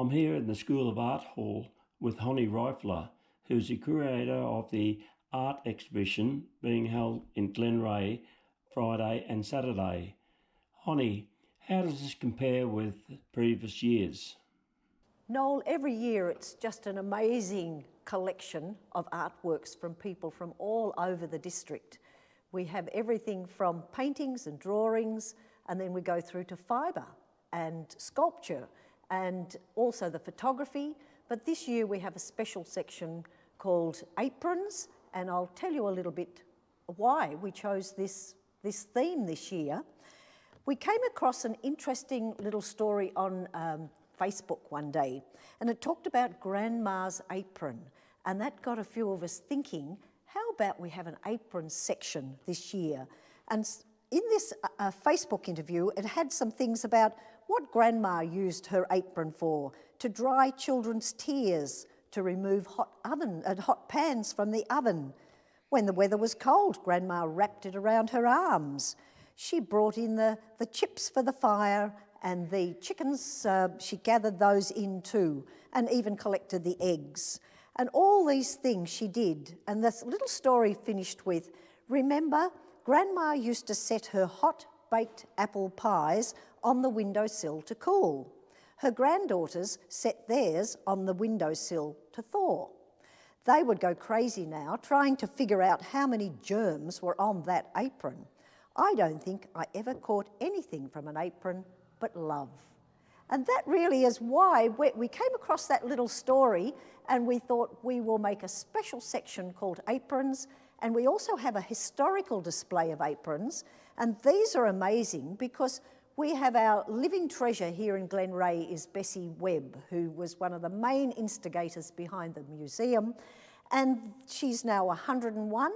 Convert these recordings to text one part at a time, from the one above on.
I'm here in the School of Art Hall with Honey Reifler, who's the curator of the art exhibition being held in Glenray Friday and Saturday. Honey, how does this compare with previous years? Noel, every year it's just an amazing collection of artworks from people from all over the district. We have everything from paintings and drawings, and then we go through to fibre and sculpture and also the photography. But this year we have a special section called Aprons, and I'll tell you a little bit why we chose this theme this year. We came across an interesting little story on Facebook one day, and it talked about Grandma's apron, and that got a few of us thinking, how about we have an apron section this year? And in this Facebook interview, it had some things about what Grandma used her apron for: to dry children's tears, to remove hot pans from the oven. When the weather was cold, Grandma wrapped it around her arms. She brought in the chips for the fire, and the chickens, she gathered those in too, and even collected the eggs. And all these things she did. And this little story finished with, remember, Grandma used to set her hot baked apple pies on the windowsill to cool. Her granddaughters set theirs on the windowsill to thaw. They would go crazy now, trying to figure out how many germs were on that apron. I don't think I ever caught anything from an apron but love. And that really is why we came across that little story, and we thought we will make a special section called Aprons. And we also have a historical display of aprons, and these are amazing because we have our living treasure here in Glenray is Bessie Webb, who was one of the main instigators behind the museum, and she's now 101.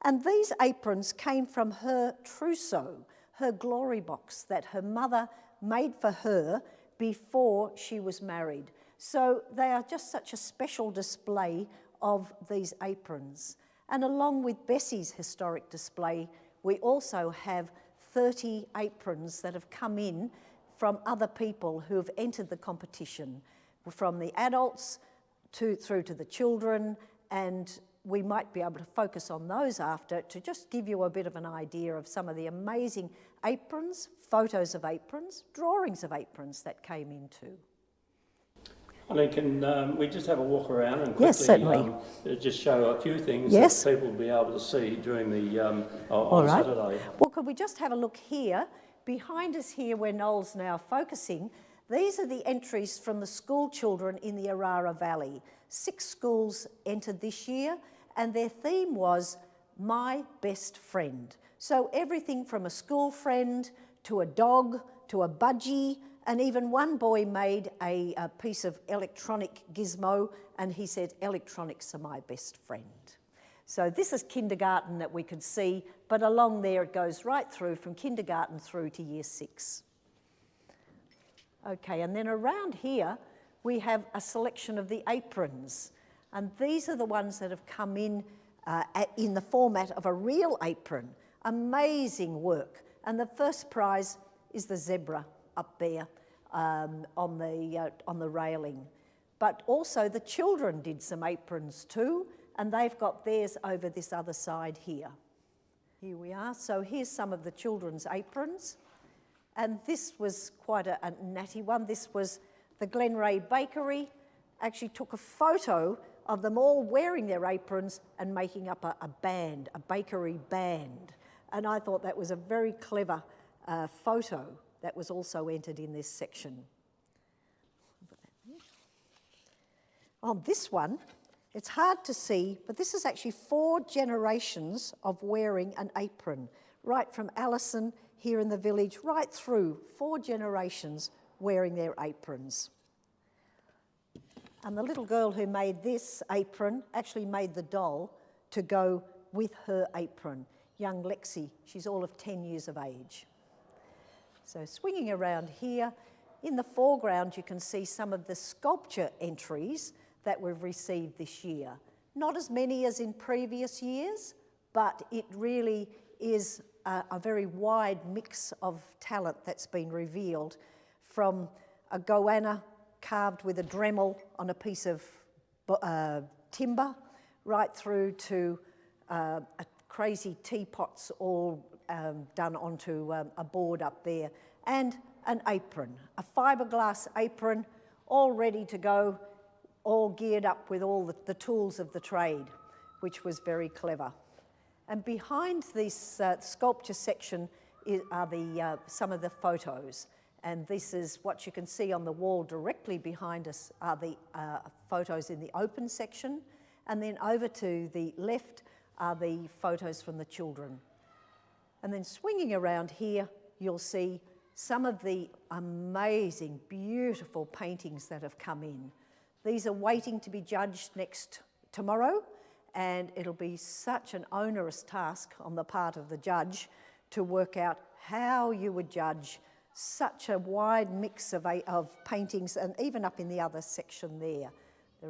And these aprons came from her trousseau, her glory box that her mother made for her before she was married. So they are just such a special display of these aprons. And along with Bessie's historic display, we also have 30 aprons that have come in from other people who have entered the competition, from the adults through to the children, and we might be able to focus on those after to just give you a bit of an idea of some of the amazing aprons, photos of aprons, drawings of aprons that came in too. Honey, can we just have a walk around and yes, certainly. Just show a few things yes. that people will be able to see during the on right. Saturday? Well, could we just have a look here? Behind us here, where Noel's now focusing, these are the entries from the school children in the Arara Valley. 6 schools entered this year, and their theme was My Best Friend. So everything from a school friend to a dog to a budgie, and even one boy made a piece of electronic gizmo, and he said, electronics are my best friend. So this is kindergarten that we could see, but along there it goes right through from kindergarten through to year 6. Okay, and then around here we have a selection of the aprons, and these are the ones that have come in the format of a real apron. Amazing work. And the first prize is the zebra up there on the railing. But also the children did some aprons too, and they've got theirs over this other side here. Here we are. So here's some of the children's aprons. And this was quite a natty one. This was the Glenray Bakery. Actually took a photo of them all wearing their aprons and making up a band, a bakery band. And I thought that was a very clever photo that was also entered in this section. On this one, it's hard to see, but this is actually 4 generations of wearing an apron, right from Alison here in the village, right through 4 generations wearing their aprons. And the little girl who made this apron actually made the doll to go with her apron. Young Lexi, she's all of 10 years of age. So swinging around here, in the foreground you can see some of the sculpture entries that we've received this year. Not as many as in previous years, but it really is a very wide mix of talent that's been revealed, from a goanna carved with a Dremel on a piece of timber, right through to crazy teapots all done onto a board up there, and an apron, a fiberglass apron, all ready to go, all geared up with all the tools of the trade, which was very clever. And behind this sculpture section are some of the photos. And this is what you can see on the wall directly behind us are the photos in the open section. And then over to the left are the photos from the children. And then swinging around here, you'll see some of the amazing, beautiful paintings that have come in. These are waiting to be judged tomorrow, and it'll be such an onerous task on the part of the judge to work out how you would judge such a wide mix of paintings, and even up in the other section there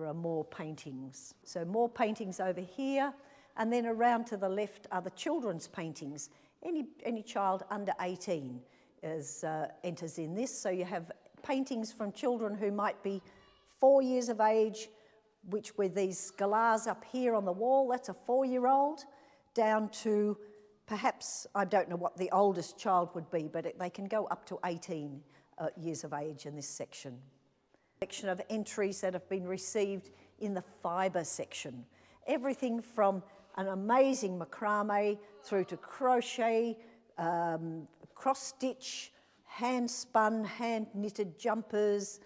are more paintings. So more paintings over here, and then around to the left are the children's paintings. Any child under 18 enters in this, so you have paintings from children who might be 4 years of age, which with these galahs up here on the wall, that's a 4-year-old, down to perhaps, I don't know what the oldest child would be, but they can go up to 18 years of age in this section. Section of entries that have been received in the fibre section. Everything from an amazing macrame through to crochet, cross-stitch, hand-spun, hand-knitted jumpers,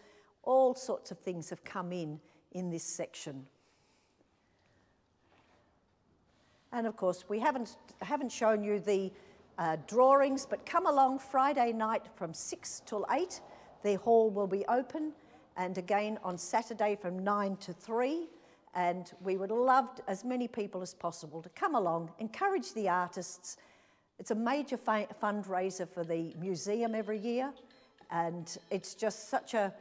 all sorts of things have come in this section. And of course, we haven't shown you the drawings, but come along Friday night from 6 till 8. The hall will be open, and again on Saturday from 9 to 3. And we would love as many people as possible to come along, encourage the artists. It's a major fundraiser for the museum every year, and it's just such a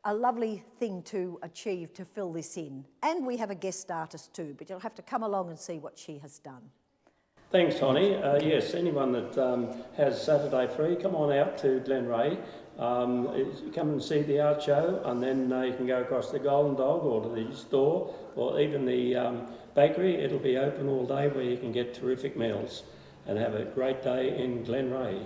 lovely thing to achieve, to fill this in. And we have a guest artist too, but you'll have to come along and see what she has done. Thanks, Honey. Yes, anyone that has Saturday free, come on out to Glenray. Come and see the art show, and then you can go across the Golden Dog or to the store or even the bakery. It'll be open all day where you can get terrific meals and have a great day in Glenray.